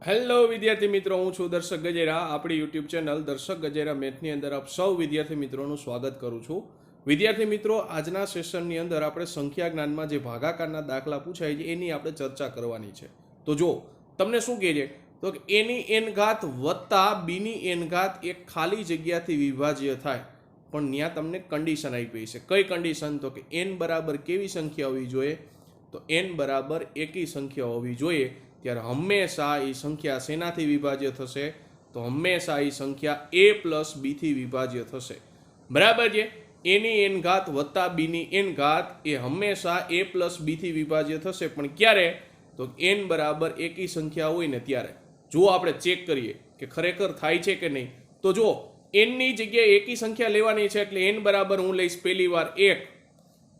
Hello વિદ્યાર્થી મિત્રો, હું છું દર્શક ગજેરા. આપણી યુટ્યુબ ચેનલ દર્શક ગજેરા મેથની અંદર આપ સૌ વિદ્યાર્થી મિત્રોનું સ્વાગત કરું છું. વિદ્યાર્થી મિત્રો, આજના સેશનની અંદર આપણે સંખ્યા જ્ઞાનમાં જે ભાગાકારના દાખલા પૂછાય છે એની આપણે ચર્ચા કરવાની છે. તો જો તમને શું કહે છે, તો એની એન ઘાત વત્તા બીની એન ઘાત એક ખાલી જગ્યાથી વિભાજ્ય થાય, પણ ત્યાં તમને કન્ડિશન આપી છે. કઈ કન્ડિશન? તો કે એન બરાબર કેવી સંખ્યા હોવી જોઈએ? તો એન બરાબર એકી સંખ્યા હોવી જોઈએ. ત્યારે હંમેશા એ સંખ્યા શેનાથી વિભાજ્ય થશે? તો હંમેશા એ સંખ્યા a પ્લસ બીથી વિભાજ્ય થશે. બરાબર છે? એની એન ઘાત વત્તા બીની એન ઘાત એ હંમેશા a પ્લસ બીથી વિભાજ્ય થશે. પણ ક્યારે? તો એન બરાબર એકી સંખ્યા હોય ને ત્યારે. જો આપણે ચેક કરીએ કે ખરેખર થાય છે કે નહીં, તો જો એનની જગ્યાએ એકી સંખ્યા લેવાની છે એટલે એન બરાબર હું લઈશ પહેલી વાર 1.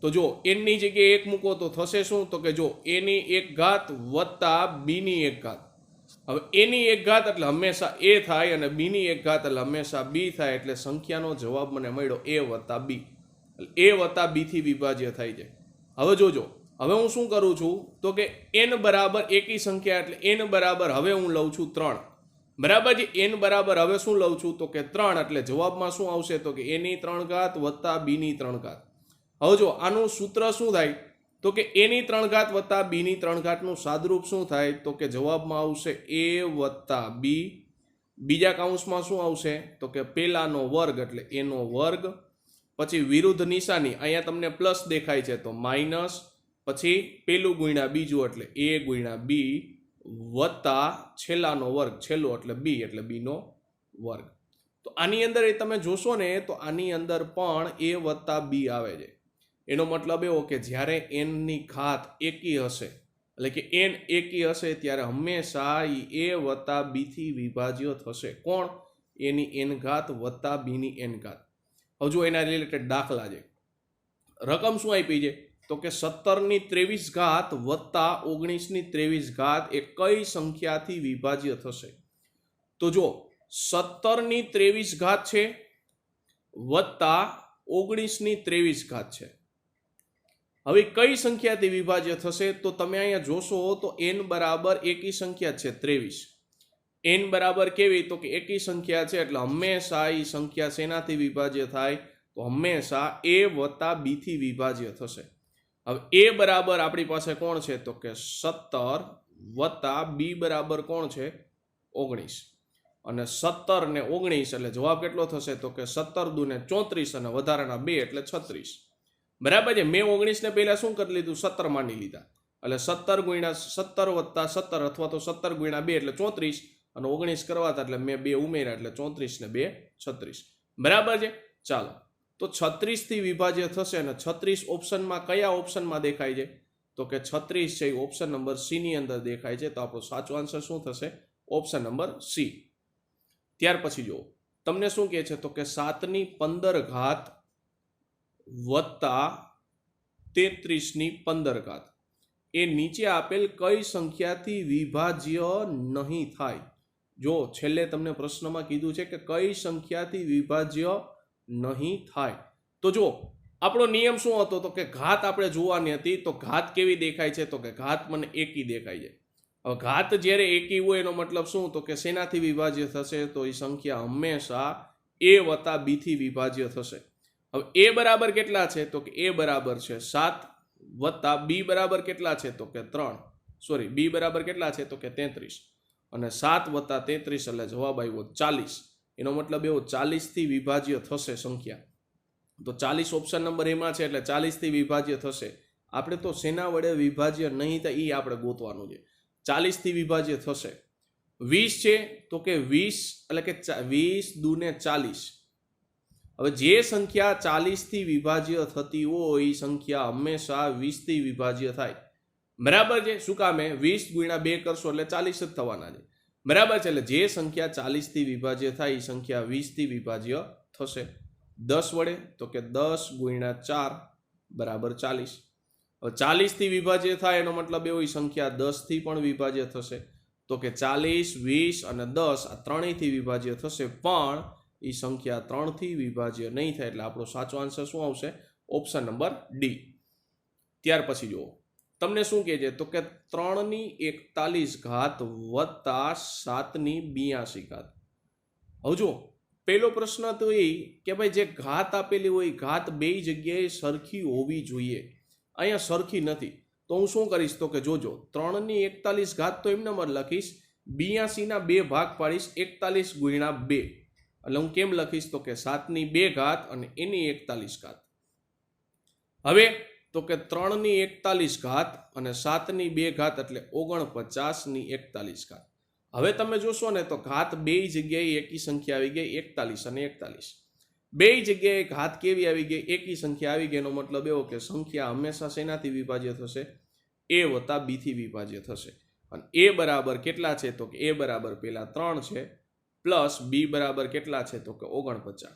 તો જો એનની જગ્યાએ 1 મૂકો તો થશે શું? તો કે જો એની એક ઘાત વત્તા બીની એક ઘાત. હવે એની એક ઘાત એટલે હંમેશા a થાય અને બીની એક ઘાત એટલે હંમેશા b થાય. એટલે સંખ્યાનો જવાબ મને મળ્યો a વત્તા b. એટલે a વત્તા b થી વિભાજ્ય થાય છે. હવે જોજો, હવે હું શું કરું છું? તો કે n બરાબર એકી સંખ્યા એટલે n બરાબર હવે હું લઉં છું 3. બરાબર છે? n બરાબર હવે શું લઉં છું? તો કે 3. એટલે જવાબમાં શું આવશે? તો કે a ની 3 ઘાત વત્તા b ની 3 ઘાત. હવે જો આનું સૂત્ર શું થાય? તો કે a ની 3 ઘાત વત્તા b ની 3 ઘાતનું સાદરૂપ શું થાય? તો કે જવાબમાં આવશે a વત્તા b. બીજા કાઉન્સમાં શું આવશે? તો કે પેલાનો વર્ગ એટલે a નો વર્ગ, પછી વિરુદ્ધ નિશાની અહીંયા તમને પ્લસ દેખાય છે તો માઇનસ, પછી પેલું ગુણ્યા બીજું એટલે a ગુણ્યા b વત્તા છેલ્લાનો વર્ગ, છેલ્લો એટલે b એટલે b નો વર્ગ. તો આની અંદર એ તમે જોશો ને તો આની અંદર પણ a વત્તા b આવે છે. એનો મતલબ એવો કે જ્યારે n ની ઘાત એકી હશે, એટલે કે n એકી હશે ત્યારે હંમેશા એ a વત્તા b થી વિભાજ્ય થશે. કોણ? એની n ઘાત વત્તા b ની n ઘાત. હવે જો એના રિલેટેડ દાખલા છે. રકમ શું આપી છે? તો કે 17 ની 23 ઘાત વત્તા 19 ની 23 ઘાત એ કઈ સંખ્યાથી વિભાજ્ય થશે? તો જો 17 ની 23 ઘાત છે વત્તા 19 ની 23 ઘાત છે. હવે કઈ સંખ્યાથી વિભાજ્ય થશે? તો તમે અહીંયા જોશો તો n બરાબર એકી સંખ્યા છે 23. n બરાબર કેવી? તો કે એકી સંખ્યા છે એટલે હંમેશા એ સંખ્યા શેનાથી વિભાજ્ય થાય? તો હંમેશા a વત્તા b થી વિભાજ્ય થશે. હવે a બરાબર આપણી પાસે કોણ છે? તો કે 17 વત્તા b બરાબર કોણ છે? 19. અને 17 ને 19 એટલે જવાબ કેટલો થશે? તો કે 17 દુ ને 34 અને વધારાના 2 એટલે 36. બરાબર છે? મેં 19 ને પહેલા શું કરી લીધું? 17 માની લીધા. એટલે 17 ગુણ્યા 17 વત્તા 17 અથવા તો 17 ગુણ્યા 2 એટલે 34 અને 19 કરવા હતા એટલે મેં 2 ઉમેર્યા એટલે 34 ને 2 36. બરાબર છે? ચાલો, તો 36 થી વિભાજ્ય થશે અને 36 ઓપ્શનમાં કયા ઓપ્શનમાં દેખાય છે? તો કે 36 છે ઓપ્શન નંબર સી ની અંદર દેખાય છે. તો આપણો સાચો આન્સર શું થશે? Option number C. ત્યાર પછી જુઓ તમને શું કહે છે? તો કે 7 ની 15 ઘાત વત્તા 33 ની 15 ઘાત એ નીચે આપેલ કઈ સંખ્યાથી વિભાજ્ય નહીં થાય? જો છેલ્લે તમને પ્રશ્નમાં કીધું છે કે કઈ સંખ્યાથી વિભાજ્ય નહીં થાય. તો જો આપણો નિયમ શું હતો? તો કે ઘાત આપણે જોવાની હતી. તો ઘાત કેવી દેખાય છે? તો કે ઘાત મને એકી દેખાય છે. હવે ઘાત જ્યારે એકી હોય એનો મતલબ શું? તો કે શેનાથી વિભાજ્ય થશે? તો એ સંખ્યા હંમેશા a વત્તા b થી વિભાજ્ય થશે. હવે a બરાબર કેટલા છે? તો કે a બરાબર છે 7 વત્તા b બરાબર કેટલા છે? તો કે 3. સોરી, b બરાબર કેટલા છે? તો કે 33. અને 7 વત્તા 33 એટલે જવાબ આવ્યો 40. એનો મતલબ એવો 40 થી વિભાજ્ય થશે સંખ્યા. તો 40 ઓપ્શન નંબર એમાં છે એટલે 40 થી વિભાજ્ય થશે. આપણે તો શેના વડે વિભાજ્ય નહીં થાય એ આપણે ગોતવાનું છે. 40 થી વિભાજ્ય થશે. 20 છે તો કે 20 એટલે કે 20 દુ ને 40. હવે જે સંખ્યા 40 થી વિભાજ્ય થતી હોય એ સંખ્યા હંમેશા 20 થી વિભાજ્ય થાય. બરાબર છે? શું કામે? 20 ગુણ્યા 2 કરશો એટલે 40 જ થવાના છે. બરાબર છે? એટલે જે સંખ્યા 40 થી વિભાજ્ય થાય એ સંખ્યા 20 થી વિભાજ્ય થશે. 10 વડે તો કે 10 ગુણ્યા 4 બરાબર 40. હવે 40 થી વિભાજ્ય થાય એનો મતલબ એવો સંખ્યા 10 થી પણ વિભાજ્ય થશે. તો કે 40, 20 અને 10 આ ત્રણેયથી વિભાજ્ય થશે, પણ એ સંખ્યા 3 થી વિભાજ્ય નહીં થાય. એટલે આપણો સાચો આન્સર શું આવશે? Option number D. ત્યાર પછી જુઓ તમને શું કહે છે તો કે 3/41 વત્તા 7/82. હવે જો પહેલો પ્રશ્ન તો એ કે ભાઈ જે ઘાત આપેલી હોય ઘાત બે જગ્યાએ સરખી હોવી જોઈએ, અહીંયા સરખી નથી. તો હું શું કરીશ તો કે જોજો 3/41 તો એમને જ લખીશ, 82ના 2 ભાગ પાડીશ, 41 ગુણ્યા 2, એટલે હું કેમ લખીશ તો કે 7/2 અને એની 41. હવે તો કે 3/41 અને 7/2 એટલે 49/41. હવે તમે જોશો ને તો ઘાત બે જગ્યાએ એકી સંખ્યા આવી ગઈ, 41 અને 41. બે જગ્યાએ ઘાત કેવી આવી ગઈ? એકી સંખ્યા આવી ગઈ. એનો મતલબ એવો કે સંખ્યા હંમેશા શેનાથી વિભાજ્ય થશે? a વત્તા b થી વિભાજ્ય થશે. અને a બરાબર કેટલા છે તો કે a બરાબર પેલા 3 છે પ્લસ b બરાબર કેટલા છે તો કે 49.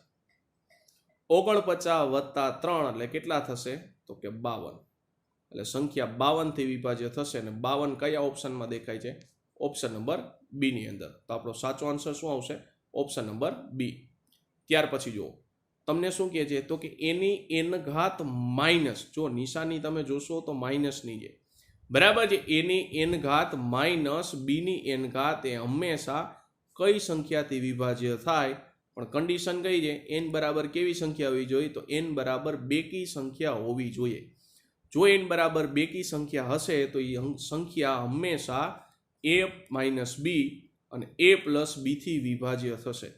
49 વત્તા 3 એટલે કેટલા થશે તો કે 52. એટલે સંખ્યા 52 થી વિભાજ્ય થશે. અને 52 કયા ઓપ્શનમાં દેખાય છે? ઓપ્શન નંબર બી ની અંદર. તો આપણો સાચો આન્સર શું આવશે? Option number B. ત્યાર પછી જુઓ તમને શું કહે છે તો કે એની n ઘાત માઇનસ, જો નિશાની તમે જોશો તો માઇનસની છે, બરાબર છે. એની n ઘાત માઇનસ બીની n ઘાત એ હંમેશા કઈ સંખ્યાથી વિભાજ્ય થાય? પણ કન્ડિશન કઈ છે? n બરાબર કેવી સંખ્યા હોવી જોઈએ? તો n બરાબર બેકી સંખ્યા હોવી જોઈએ. જો n બરાબર બેકી સંખ્યા હશે તો એ સંખ્યા હંમેશા a માઇનસ બી અને a પ્લસ બી થી વિભાજ્ય થશે,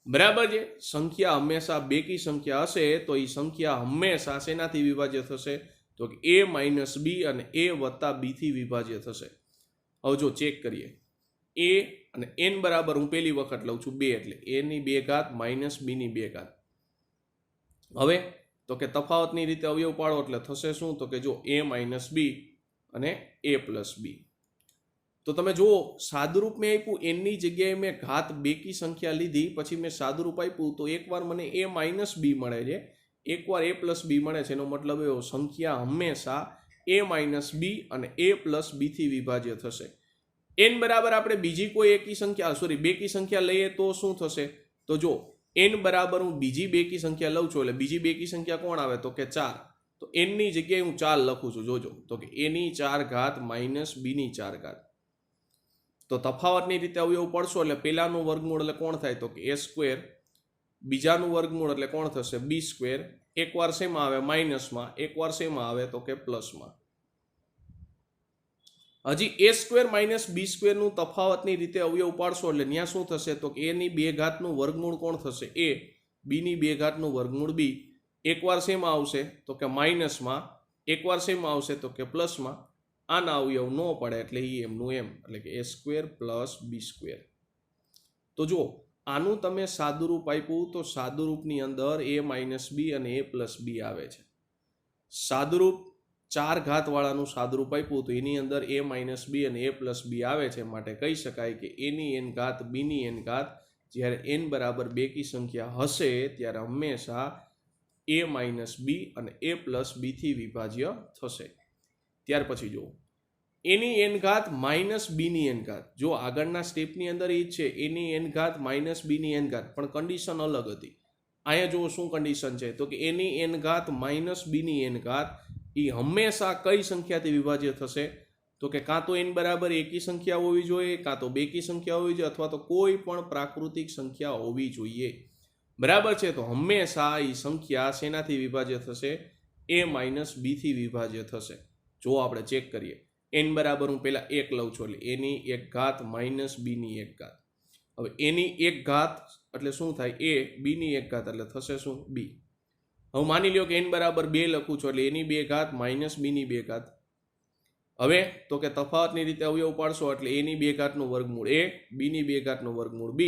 બરાબર છે. સંખ્યા હંમેશા બેકી સંખ્યા હશે તો એ સંખ્યા હંમેશા શેનાથી વિભાજ્ય થશે? તો કે a માઇનસ બી અને a વત્તા બી થી વિભાજ્ય થશે. હવે જો ચેક કરીએ, a અને n બરાબર હું પહેલી વખત લઉં છું 2, એટલે a ની 2 ઘાત માઇનસ બી ની 2 ઘાત. હવે તો કે તફાવતની રીતે અવયવ પાડો એટલે થશે શું તો કે જો a માઇનસ બી અને a પ્લસ બી. તો તમે જુઓ સાદુરૂપ મેં આપ્યું, એની જગ્યાએ મેં ઘાત બેકી સંખ્યા લીધી, પછી મેં સાદુરૂપ આપ્યું તો એકવાર મને a માઇનસ બી મળે છે, એકવાર a પ્લસ બી મળે છે. એનો મતલબ એવો સંખ્યા હંમેશા a માઇનસ બી અને a પ્લસ બી થી વિભાજ્ય થશે. n બરાબર આપણે બીજી કોઈ એકી સંખ્યા બેકી સંખ્યા લઈએ તો શું થશે? તો જો n બરાબર હું બીજી બેકી સંખ્યા લઉં છું, એટલે બીજી બેકી સંખ્યા કોણ આવે તો કે 4. તો n ની જગ્યાએ હું 4 લખું છું. જોજો તો કે a ની 4 ઘાત માઇનસ બી ની 4 ઘાત. તો તફાવતની રીતે અવયવ પડશો એટલે પહેલાનું વર્ગમૂળ એટલે કોણ થાય તો કે a સ્ક્વેર, બીજાનું વર્ગમૂળ એટલે કોણ થશે? b square. એકવાર શેમાં આવે? માઇનસમાં. એકવાર શેમાં આવે તો કે પ્લસમાં. હજી a સ્ક્વેર માઇનસ બી સ્ક્વેરનું તફાવતની રીતે અવયવ પાડશો એટલે ત્યાં શું થશે તો કે a ની 2 ઘાતનું વર્ગમૂળ કોણ થશે? a. b ની 2 ઘાતનું વર્ગમૂળ b. એકવાર શેમાં આવશે તો કે માઇનસમાં, એકવાર શેમાં આવશે તો કે પ્લસમાં. આના અવયવ ન પડે એટલે એમનું એમ, એટલે કે a square plus b square. તો જો આનું તમે સાદુરૂપ આપ્યું તો સાદુરૂપની અંદર a માઇનસ બી અને a પ્લસ બી આવે છે. સાદુરૂપ 4 ઘાત વાળાનું સાદુરૂપ આપ્યું તો એની અંદર a માઇનસ બી અને a પ્લસ બી આવે છે. માટે કહી શકાય કે a ની n ઘાત બી ની n ઘાત જ્યારે n બરાબર બેકી સંખ્યા હશે ત્યારે હંમેશા a માઇનસ બી અને a પ્લસ બી થી વિભાજ્ય થશે. ત્યાર પછી જુઓ એની n ઘાત માઇનસ બી ની n ઘાત. જો આગળના સ્ટેપની અંદર એ જ છે, એની n ઘાત માઇનસ બી ની n ઘાત, પણ કન્ડિશન અલગ હતી. અહીંયા જુઓ શું કન્ડિશન છે તો કે એની n ઘાત માઇનસ બી ની n ઘાત એ હંમેશા કઈ સંખ્યાથી વિભાજ્ય થશે? તો કે કાં તો n બરાબર એકી સંખ્યા હોવી જોઈએ, કાં તો બેકી સંખ્યા હોવી જોઈએ, અથવા તો કોઈ પણ પ્રાકૃતિક સંખ્યા હોવી જોઈએ, બરાબર છે. તો હંમેશા એ સંખ્યા શેનાથી વિભાજ્ય થશે? a માઇનસ બી થી વિભાજ્ય થશે. જો આપણે ચેક કરીએ, n બરાબર હું પહેલા 1 લઉં છું એટલે એની 1 ઘાત માઇનસ બી ની 1 ઘાત. હવે એની 1 ઘાત એટલે શું થાય? a. બી ની 1 ઘાત એટલે થશે શું? b. હવે માની લ્યો કે n બરાબર 2 લખું છું એટલે એની 2 ઘાત માઇનસ બી ની 2 ઘાત. હવે તો કે તફાવતની રીતે અવયવ પાડશો એટલે a ની 2 ઘાતનું વર્ગમૂળ a, b ની 2 ઘાતનું વર્ગમૂળ b.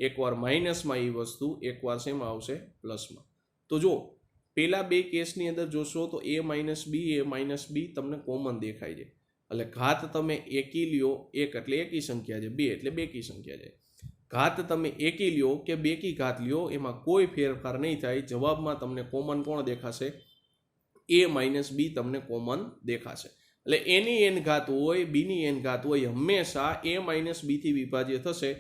એકવાર માઇનસમાં એ વસ્તુ, એકવાર શેમાં આવશે? પ્લસમાં. તો જો પેલા બે કેસની અંદર જોશો તો a માઇનસ બી તમને કોમન દેખાય છે. એટલે ઘાત તમે એકી લ્યો, 1 એટલે એકી સંખ્યા છે, 2 એટલે બેકી સંખ્યા છે. ઘાત તમે એકી લ્યો કે બેકી ઘાત લ્યો એમાં કોઈ ફેરફાર નહીં થાય. જવાબમાં તમને કોમન કોણ દેખાશે? a માઇનસ બી તમને કોમન દેખાશે. એટલે એની n ઘાત હોય, બીની n ઘાત હોય, હંમેશા a માઇનસ બી થી વિભાજ્ય થશે.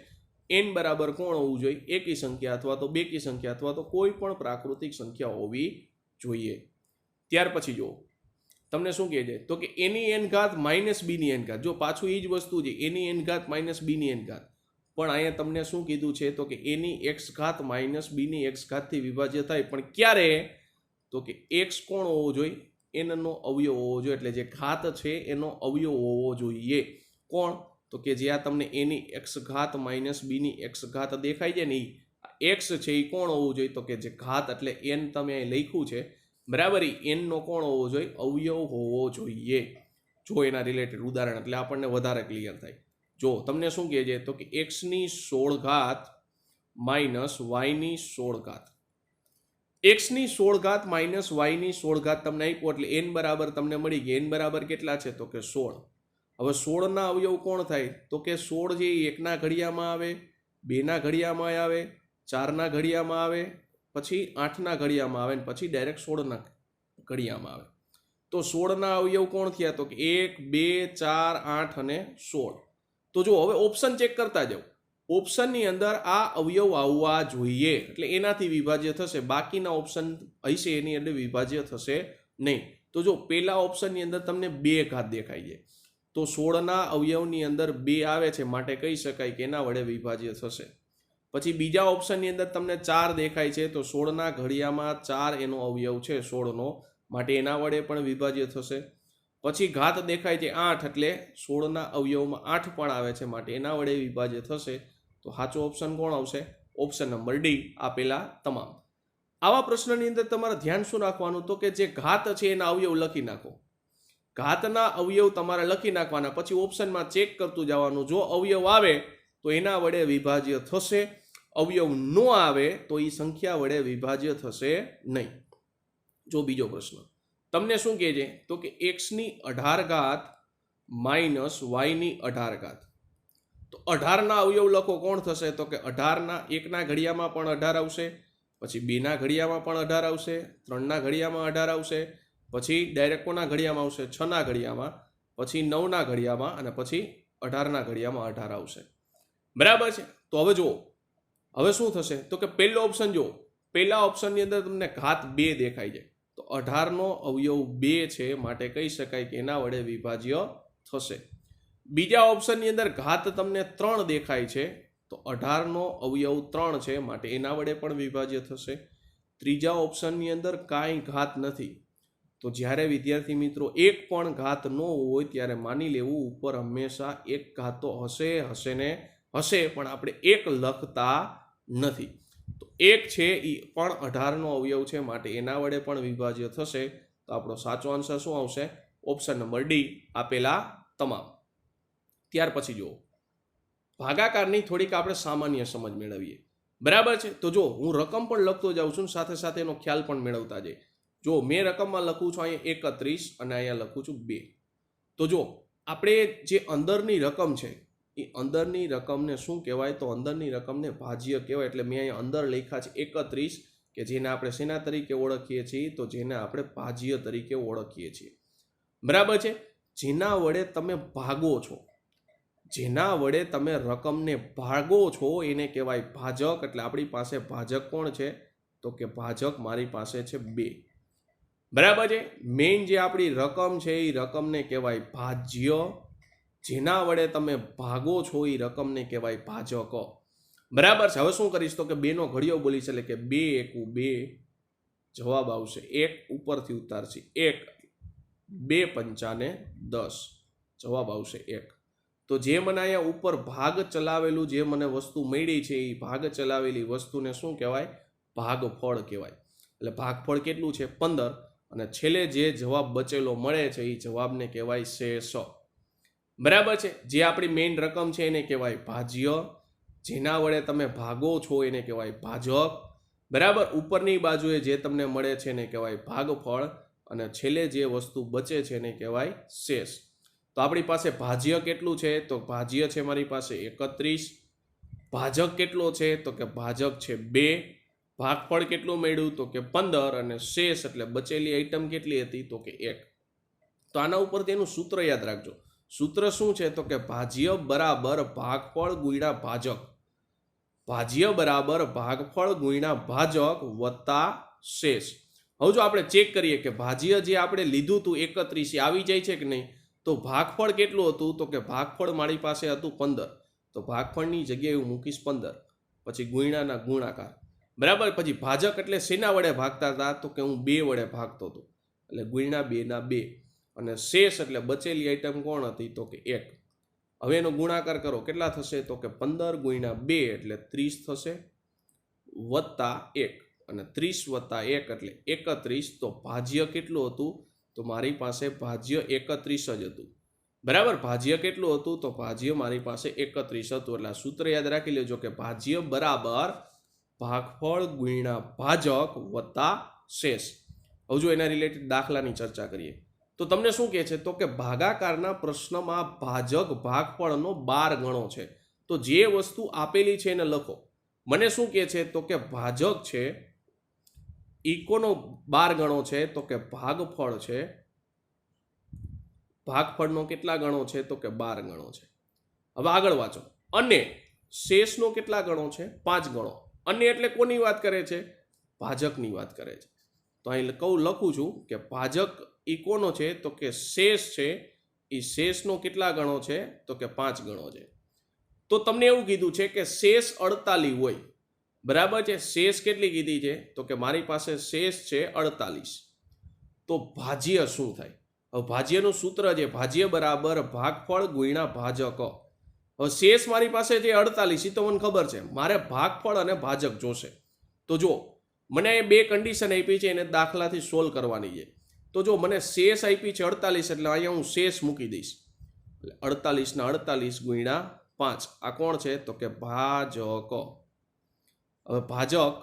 n બરાબર કોણ હોવું જોઈએ? એકી સંખ્યા અથવા તો બેકી સંખ્યા અથવા તો કોઈ પણ પ્રાકૃતિક સંખ્યા હોવી જોઈએ. ત્યાર પછી જુઓ તમને શું કહે છે તો કે એની એન ઘાત માઇનસ બીની એન ઘાત. જો પાછું એ જ વસ્તુ છે, એની એન ઘાત માઇનસ બીની એન ઘાત, પણ અહીંયા તમને શું કીધું છે તો કે એની એક્સ ઘાત માઇનસ બીની એક્સ ઘાતથી વિભાજ્ય થાય. પણ ક્યારે? તો કે એક્સ કોણ હોવો જોઈએ? એનનો અવયવ હોવો જોઈએ. એટલે જે ઘાત છે એનો અવયવ હોવો જોઈએ. કોણ? તો કે જે આ તમને એની એક્સ ઘાત માઇનસ બીની એક્સ ઘાત દેખાય છે ને, એ એક્સ છે એ કોણ હોવું જોઈએ? તો કે જે ઘાત એટલે એન તમે અહીં લખ્યું છે બરાબર, એન નો કોણ હોવો જોઈએ? અવયવ હોવો જોઈએ. જો એના રિલેટેડ ઉદાહરણ એટલે આપણને વધારે ક્લિયર થાય. જો તમને શું કહે છે તો કે એક્સ ની 16 ઘાત માઇનસ વાય ની 16 ઘાત. એક્સ ની 16 ઘાત માઇનસ વાય ની 16 ઘાત તમને આપ્યું એટલે એન બરાબર તમને મળી ગઈ. એન બરાબર કેટલા છે તો કે 16. હવે 16 ના અવયવ કોણ થાય તો કે 16 જે 1 ના ઘડિયામાં આવે, 2 ના ઘડિયામાં આવે, 4 ના ઘડિયામાં આવે, પછી 8 ના ઘડિયામાં આવે, પછી ડાયરેક્ટ 16 ના ઘડિયામાં આવે. તો 16 ના અવયવ કોણ થયા તો કે 1, 2, 4, 8 અને 16. તો જો હવે ઓપ્શન ચેક કરતા જાઓ. ઓપ્શનની અંદર આ અવયવ આવવા જોઈએ એટલે એનાથી વિભાજ્ય થશે. બાકીના ઓપ્શન હશે એની અંદર વિભાજ્ય થશે નહીં. તો જો પેલા ઓપ્શનની અંદર તમને 2 ઘાત દેખાય છે, તો 16 ના અવયવની અંદર 2 આવે છે માટે કહી શકાય કે એના વડે વિભાજ્ય થશે. પછી બીજા ઓપ્શનની અંદર તમને 4 દેખાય છે, તો 16 ના ઘડિયામાં 4 એનો અવયવ છે 16 નો, માટે એના વડે પણ વિભાજ્ય થશે. પછી ઘાત દેખાય છે 8 એટલે 16 ના અવયવમાં 8 પણ આવે છે માટે એના વડે વિભાજ્ય થશે. તો સાચો ઓપ્શન કોણ આવશે? ઓપ્શન નંબર ડી, આપેલા તમામ. આવા પ્રશ્નની અંદર તમારે ધ્યાન શું રાખવાનું તો કે જે ઘાત છે એના અવયવ લખી નાખો. ઘાતના અવયવ તમારે લખી નાખવાના, પછી ઓપ્શનમાં ચેક કરતું જવાનું. જો અવયવ આવે તો એના વડે વિભાજ્ય થશે, અવયવ ન આવે તો એ સંખ્યા વડે વિભાજ્ય થશે નહીં. જો બીજો પ્રશ્ન તમને શું કહે છે તો કે એક્સ ની 18 ઘાત માઇનસ વાય ની 18 ઘાત. તો 18 ના અવયવ લખો. કોણ થશે તો કે 18 ના 1 ના ઘડિયામાં પણ 18 આવશે, પછી 2 ના ઘડિયામાં પણ 18 આવશે, 3 ના ઘડિયામાં 18 આવશે, પછી ડાયરેક્ટ કોના ઘડિયામાં આવશે? 6 ના ઘડિયામાં, પછી 9 ના ઘડિયામાં, અને પછી 18 ના ઘડિયામાં 18 આવશે. બરાબર છે. તો હવે જુઓ હવે શું થશે તો કે પહેલો ઓપ્શન જુઓ. પહેલા ઓપ્શનની અંદર તમને ઘાત 2 દેખાય છે, તો 18 નો અવયવ 2 છે માટે કહી શકાય કે એના વડે વિભાજ્ય થશે. બીજા ઓપ્શનની અંદર ઘાત તમને 3 દેખાય છે, તો 18 નો અવયવ 3 છે માટે એના વડે પણ વિભાજ્ય થશે. ત્રીજા ઓપ્શનની અંદર કાંઈ ઘાત નથી, તો જ્યારે વિદ્યાર્થી મિત્રો એક પણ ઘાત ન હોય ત્યારે માની લેવું ઉપર હંમેશા એક ઘાત તો હશે ને હશે, પણ આપણે એક લખતા નથી. તો એક છે એ પણ 18 નો અવયવ છે માટે એના વડે પણ વિભાજ્ય થશે. તો આપણો સાચો આન્સર શું આવશે? ઓપ્શન નંબર ડી, આપેલા તમામ. ત્યાર પછી જુઓ ભાગાકારની થોડીક આપણે સામાન્ય સમજ મેળવીએ. બરાબર છે. તો જો હું રકમ પણ લખતો જાઉં છું, સાથે સાથે એનો ખ્યાલ પણ મેળવતા જાય. જો મેં રકમમાં લખું છું અહીંયા 31 અને અહીંયા લખું છું 2. તો જો આપણે જે અંદરની રકમ છે એ અંદરની રકમને શું કહેવાય? તો અંદરની રકમને ભાજ્ય કહેવાય. એટલે મેં અહીંયા અંદર લખ્યા છે 31, કે જેને આપણે શેના તરીકે ઓળખીએ છીએ? તો જેને આપણે ભાજ્ય તરીકે ઓળખીએ છીએ. બરાબર છે. જેના વડે તમે ભાગો છો, જેના વડે તમે રકમને ભાગો છો એને કહેવાય ભાજક. એટલે આપણી પાસે ભાજક કોણ છે? તો કે ભાજક મારી પાસે છે 2. બરાબર છે. મેઇન જે આપણી રકમ છે એ રકમને કહેવાય ભાજ્ય. જેના વડે તમે ભાગો છો એ રકમને કહેવાય ભાજક. બરાબર છે. હવે શું કરીશ તો કે 2 નો ઘડિયો બોલીશ એટલે કે 2 એકુ 2, જવાબ આવશે 1, ઉપરથી ઉતારશે 1, 2 પંચાને 10, જવાબ આવશે 1. તો જે મને અહીંયા ઉપર ભાગ ચલાવેલું જે મને વસ્તુ મળી છે એ ભાગ ચલાવેલી વસ્તુને શું કહેવાય? ભાગફળ કહેવાય. એટલે ભાગફળ કેટલું છે? 15, અને છેલ્લે જે જવાબ બચેલો મળે છે એ જવાબને કહેવાય શેષ. બરાબર છે. જે આપણી મેઇન રકમ છે એને કહેવાય ભાજ્ય, જેના વડે તમે ભાગો છો એને કહેવાય ભાજક. બરાબર. ઉપરની બાજુએ જે તમને મળે છે એને કહેવાય ભાગફળ, અને છેલ્લે જે વસ્તુ બચે છે એને કહેવાય શેષ. તો આપણી પાસે ભાજ્ય કેટલું છે? તો ભાજ્ય છે મારી પાસે 31. ભાજક કેટલો છે? તો કે ભાજક છે 2. ભાગફળ કેટલું મળ્યું? તો કે 15, અને શેષ એટલે બચેલી આઈટમ કેટલી હતી? તો કે 1. તો આના ઉપર તેનું સૂત્ર યાદ રાખજો. સૂત્ર શું છે? તો કે ભાજ્ય બરાબર ભાગફળ ગુણ્યા ભાજક. ભાજ્ય બરાબર ભાગફળ ગુણ્યા ભાજક વત્તા શેષ. હવે જો આપણે ચેક કરીએ કે ભાજ્ય જે આપણે લીધું હતું 31 એ આવી જાય છે કે નહીં, તો ભાગફળ કેટલું હતું, તો કે ભાગફળ મારી પાસે હતું 15, તો ભાગફળની જગ્યાએ હું મૂકીશ 15, પછી ગુણ્યાના ગુણાકાર, બરાબર. પછી ભાજક એટલે શેના વડે ભાગતા હતા, તો કે હું 2 વડે ભાગતો હતો, એટલે ગુણ્યા 2 ના 2, અને શેષ એટલે બચેલી આઈટમ કોણ હતી, તો કે 1. હવે એનો ગુણાકાર કરો, કેટલા થશે, તો કે 15 ગુણ્યા 2 એટલે 30 થશે, વત્તા 1, અને 30 વત્તા 1 એટલે 31. તો ભાજ્ય કેટલું હતું, તો મારી પાસે ભાજ્ય 31 જ હતું, બરાબર. ભાજ્ય કેટલું હતું, તો ભાજ્ય મારી પાસે 31 હતું. એટલે આ સૂત્ર યાદ રાખી લેજો કે ભાજ્ય બરાબર ભાગફળ ગુણ્યા ભાજક વત્તા શેષ. હવે જો એના રિલેટેડ દાખલાની ચર્ચા કરીએ તો તમને શું કહે છે, તો કે ભાગાકારના પ્રશ્નમાં ભાજક ભાગફળનો 12 ગણો છે. તો જે વસ્તુ આપેલી છે એને લખો. મને શું કહે છે, તો કે ભાજક છે ઇકોનો 12 ગણો છે, તો કે ભાગફળ છે, ભાગફળનો કેટલા ગણો છે, તો કે 12 ગણો છે. હવે આગળ વાંચો. અને શેષનો કેટલા ગણો છે, 5 ગણો. અને એટલે કોની વાત કરે છે, ભાજકની વાત કરે છે. તો અહીં લખું છું કે ભાજક ઇકોનો છે, તો કે શેષ છે, એ શેષનો કેટલા ગણો છે, તો કે 5 ગણો છે. તો તમને એવું કીધું છે કે શેષ 48 હોય, બરાબર છે. શેષ કેટલી કીધી છે, તો કે મારી પાસે શેષ છે 48. તો ભાજ્ય શું થાય? હવે ભાજ્યનું સૂત્ર છે ભાજ્ય બરાબર ભાગફળ ગુણ્યા ભાજક. હવે શેષ મારી પાસે જે 48 એ તો મને ખબર છે, મારે ભાગફળ અને ભાજક જોશે. તો જો મને બે કન્ડિશન આપી છે, એને દાખલાથી સોલ્વ કરવાની છે. તો જો મને શેષ આપી છે 48, એટલે અહીંયા હું શેષ મૂકી દઈશ, એટલે 48 ના 48 ગુણ્યા 5. આ કોણ છે, તો કે ભાજક. હવે ભાજક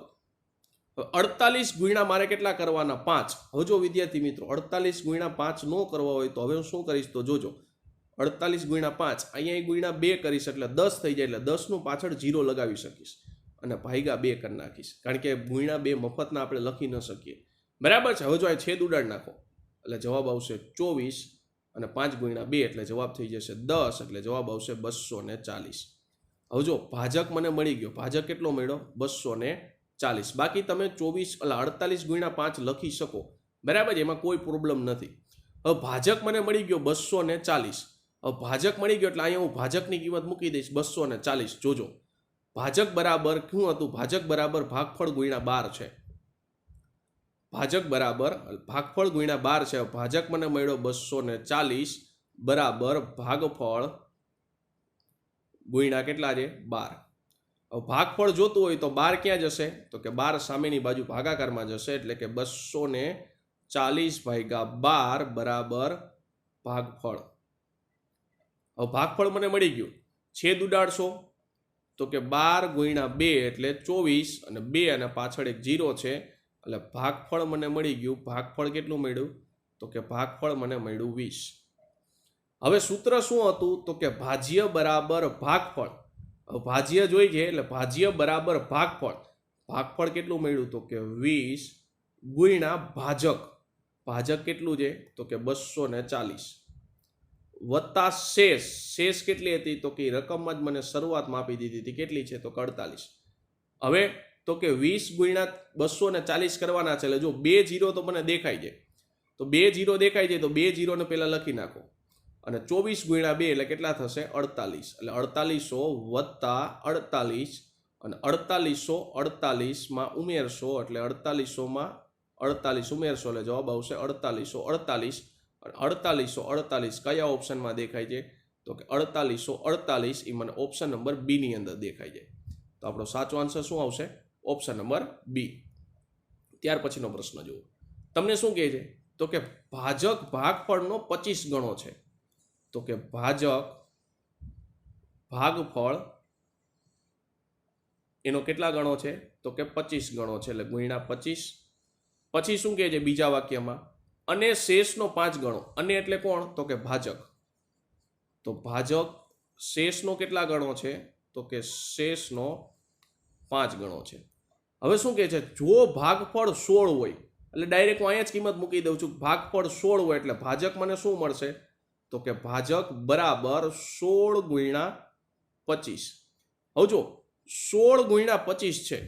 48 ગુણ્યા મારે કેટલા કરવાના, 5. હવે જો વિદ્યાર્થી મિત્રો 48 ગુણ્યા 5 ન કરવા હોય તો હવે હું શું કરીશ, તો જોજો 48 ગુણ્યા 5 અહીંયા ગુણ્યા 2 કરીશ, એટલે 10 થઈ જાય, એટલે 10 નું પાછળ 0 લગાવી શકીશ અને ભાગ્યા 2 કરી નાખીશ, કારણ કે ગુણ્યા 2 મફતના આપણે લખી ન શકીએ, બરાબર છે. હવે જો આ છેદ ઉડાડ નાખો, એટલે જવાબ આવશે 24, અને 5 ગુણ્યા 2 એટલે જવાબ થઈ જશે 10, એટલે જવાબ આવશે 240. હવે જો ભાજક મને મળી ગયો, ભાજક કેટલો મળ્યો, 240. બાકી તમે 48 ગુણ્યા 5 લખી શકો, બરાબર છે, એમાં કોઈ પ્રોબ્લેમ નથી. હવે ભાજક મને મળી ગયો 240. હવે ભાજક મળી ગયો એટલે અહીંયા હું ભાજકની કિંમત મૂકી દઈશ 240. જોજો ભાજક બરાબર શું હતું, ભાજક બરાબર ભાગફળ ગુણ્યા 12 છે. ભાજક બરાબર ભાગફળ ગુણ્યા 12 છે. ભાજક મને મળ્યો 240 બરાબર ભાગફળ ગુણ્યા કેટલા છે, 12. હવે ભાગફળ જોતું હોય તો 12 ક્યાં જશે, તો કે 12 સામેની બાજુ ભાગાકારમાં જશે, એટલે કે 240 ભાગ્યા 12 બરાબર ભાગફળ. હવે ભાગફળ મને મળી ગયું, છેદ ઉડાડશો તો કે 12 ગુણ્યા 2 એટલે 24, અને 2 અને પાછળ એક 0 છે, એટલે ભાગફળ મને મળી ગયું. ભાગફળ કેટલું મળ્યું, તો કે ભાગફળ મને મળ્યું 20. હવે સૂત્ર શું હતું, તો કે ભાજ્ય બરાબર ભાગફળ. હવે ભાજ્ય જોઈ છે એટલે ભાજ્ય બરાબર ભાગફળ. ભાગફળ કેટલું મળ્યું, તો કે 20 ગુણ્યા ભાજક. ભાજક કેટલું છે, તો કે 240 વત્તા શેષ. શેષ કેટલી હતી, તો કે રકમમાં જ મને શરૂઆતમાં આપી દીધી હતી, કેટલી છે, તો 48. હવે તો કે 20 ગુણ્યા 240 કરવાના છે, એટલે જો 2 0 તો મને દેખાય છે, તો 2 0 દેખાય છે, તો 2 0 ને પહેલા લખી નાખો, અને 24 ગુણ્યા 2 એટલે કેટલા થશે, 48. એટલે 4800 વત્તા 48, અને 4848 માં ઉમેરશો, એટલે 4800 માં 48 ઉમેરશો, એટલે જવાબ આવશે 4848. અને 4848 કયા ઓપ્શનમાં દેખાય છે, તો કે 4848 એ મને ઓપ્શન નંબર બી ની અંદર દેખાય છે. તો આપણો સાચો આન્સર શું આવશે, ઓપ્શન નંબર બી. ત્યાર પછીનો પ્રશ્ન જુઓ, તમને શું કહે છે, તો કે ભાજક ભાગફળનો 25 ગણો છે. તો કે ભાજક ભાગફળ એનો કેટલા ગણો છે, તો કે 25 ગણો છે, એટલે ગુણ્યા 25. પછી શું કહે છે બીજા વાક્યમાં, અને શેષનો 5 ગણો. અને એટલે કોણ, તો કે ભાજક. તો ભાજક શેષનો કેટલા ગણો છે, તો કે શેષનો 5 ગણો છે. હવે શું કહે છે, જો ભાગફળ 16 હોય, એટલે ડાયરેક્ટ હું અહીંયા જ કિંમત મૂકી દઉં છું, ભાગફળ 16 હોય એટલે ભાજક મને શું મળશે, તો કે ભાજક બરાબર 16 ગુણ્યા 25. હવે જો 16 ગુણ્યા 25 છે.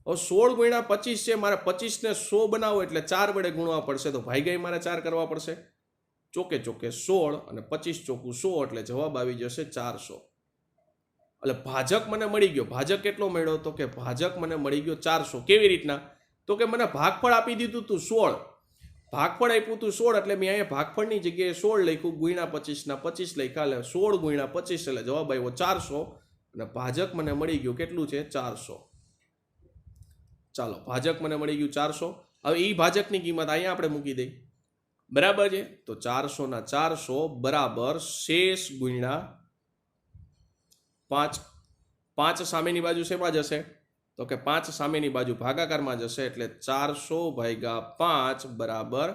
હવે 16 ગુણ્યા 25 છે, મારે 25 ને 100 બનાવો એટલે 4 વડે ગુણવા પડશે, તો ભાગ્યા મારે 4 કરવા પડશે. ચોકે ચોકે 16 અને 25 ચોકું 100 એટલે જવાબ આવી જશે 400. એટલે ભાજક મને મળી ગયો. ભાજક કેટલો મળ્યો? તો કે ભાજક મને મળી ગયો 400. કેવી રીતના? તો કે મને ભાગફળ આપી દીધું તું 16, ભાગફળ આપ્યું તું 16 એટલે મેં અહીંયા ભાગફળની જગ્યાએ 16 લખ્યું, ગુણ્યા 25 ના 25 લખ્યા, એટલે 16 ગુણ્યા 25 એટલે જવાબ આવ્યો 400 અને ભાજક મને મળી ગયું કેટલું છે? 400. ચાલો, ભાજક મને મળી ગયું 400. હવે એ ભાજકની કિંમત અહીંયા આપણે મૂકી દઈ, બરાબર છે? તો 400 ના 400 બરાબર શેષ ગુણ્યા 5. 5 સામેની બાજુ શેમાં જશે? તો કે 5 સામેની બાજુ ભાગાકારમાં જશે, એટલે 400 ભાગ્યા 5 બરાબર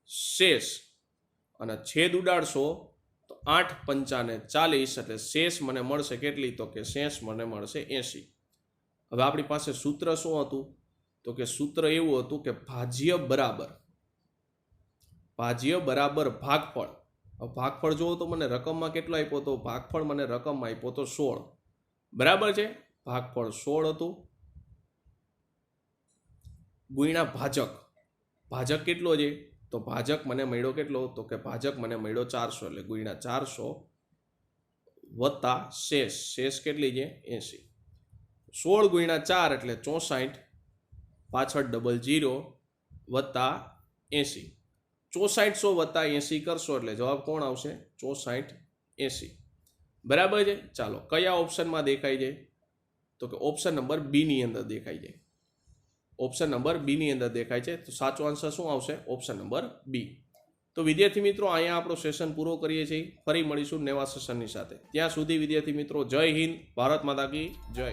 શેષ, અને છેદ ઉડાડશો તો 8 પંચાને 40, એટલે શેષ મને મળશે કેટલી? તો કે શેષ મને મળશે 80. હવે આપણી પાસે સૂત્ર શું હતું? તો કે સૂત્ર એવું હતું કે ભાજ્ય બરાબર ભાગફળ. ભાગફળ જોવો તો મને રકમમાં કેટલો આપ્યો હતો? ભાગફળ મને રકમમાં આપ્યો તો 16, બરાબર છે? ભાગફળ 16 હતું, ગુણ્યા ભાજક કેટલો છે? તો ભાજક મને મળ્યો કેટલો? તો કે ભાજક મને મળ્યો 400, એટલે ગુણ્યા 400 વત્તા શેષ કેટલી છે? 80. 16 ગુણ્યા 4 એટલે 64, પાછળ ડબલ 0 વત્તા 80. 6400 વત્તા 80 કરશો એટલે જવાબ કોણ આવશે? 64 80. બરાબર છે? ચાલો, કયા ઓપ્શનમાં દેખાય છે? તો કે ઓપ્શન નંબર બી ની અંદર દેખાય છે. ઓપ્શન નંબર બી ની અંદર દેખાય છે. તો સાચો આન્સર શું આવશે? Option number B. તો વિદ્યાર્થી મિત્રો, અહીંયા આપણો સેશન પૂરો કરીએ છીએ. ફરી મળીશું નવા સેશનની સાથે. ત્યાં સુધી વિદ્યાર્થી મિત્રો, જય હિન્દ, ભારત માતા કી જય.